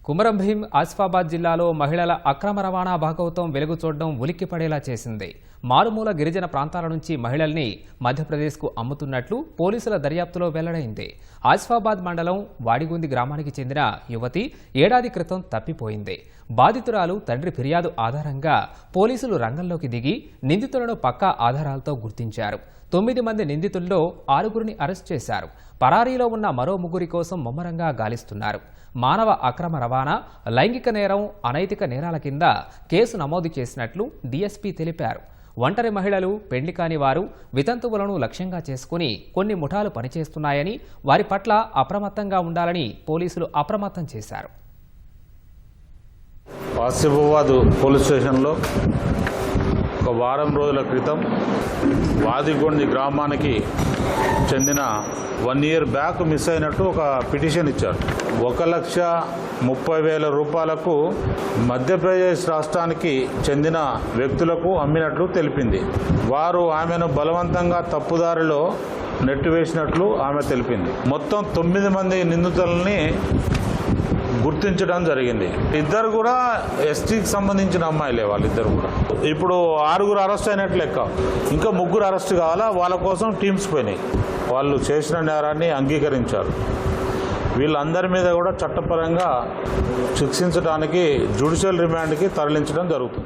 కుమరం భీం ఆసిఫాబాద్ జిల్లాలో మహిళల అక్రమ రవాణా భాగవతం వెలుగు చూడడం ఉలిక్కిపడేలా చేసింది. మారుమూల గిరిజన ప్రాంతాల నుంచి మహిళల్ని మధ్యప్రదేశ్కు అమ్ముతున్నట్లు పోలీసుల దర్యాప్తులో వెల్లడైంది. ఆసిఫాబాద్ మండలం వాడిగుంది గ్రామానికి చెందిన యువతి ఏడాది క్రితం తప్పిపోయింది. బాధితురాలు తండ్రి ఫిర్యాదు ఆధారంగా పోలీసులు రంగంలోకి దిగి నిందితులను పక్కా ఆధారాలతో గుర్తించారు. 9 మంది నిందితుల్లో 6గురిని అరెస్ట్ చేశారు. పరారీలో ఉన్న మరో 3 కోసం ముమ్మరంగా గాలిస్తున్నారు. మానవ అక్రమ రవాణా, లైంగిక నేరం, అనైతిక నేరాల కింద కేసు నమోదు చేసినట్లు డీఎస్పీ తెలిపారు. ఒంటరి మహిళలు, పెండ్లి కాని వారు, వితంతువులను లక్ష్యంగా చేసుకుని కొన్ని ముఠాలు పనిచేస్తున్నాయని, వారి పట్ల అప్రమత్తంగా ఉండాలని పోలీసులు అప్రమత్తం చేశారు. ఆసిఫాబాద్ పోలీస్ స్టేషన్లో ఒక వారం రోజుల క్రితం వాదిగొండి గ్రామానికి చెందిన 1 ఇయర్ బ్యాక్ మిస్ అయినట్టు ఒక పిటిషన్ ఇచ్చారు. 1,30,000 రూపాయలకు మధ్యప్రదేశ్ రాష్ట్రానికి చెందిన వ్యక్తులకు అమ్మినట్లు తెలిపింది. వారు ఆమెను బలవంతంగా తప్పుదారిలో నెట్టివేసినట్లు ఆమె తెలిపింది. మొత్తం 9 మంది నిందితులని గుర్తించడం జరిగింది. ఇద్దరు కూడా ఎస్టీకి సంబంధించిన అమ్మాయిలే. వాళ్ళిద్దరు కూడా ఇప్పుడు 6గురు అరెస్ట్ అయినట్లు లెక్క. ఇంకా 3 అరెస్ట్ కావాలా. వాళ్ళ కోసం టీమ్స్ పోయినాయి. వాళ్ళు చేసిన నేరాన్ని అంగీకరించారు. వీళ్ళందరి మీద కూడా చట్టపరంగా శిక్షించడానికి జ్యుడిషియల్ రిమాండ్కి తరలించడం జరుగుతుంది.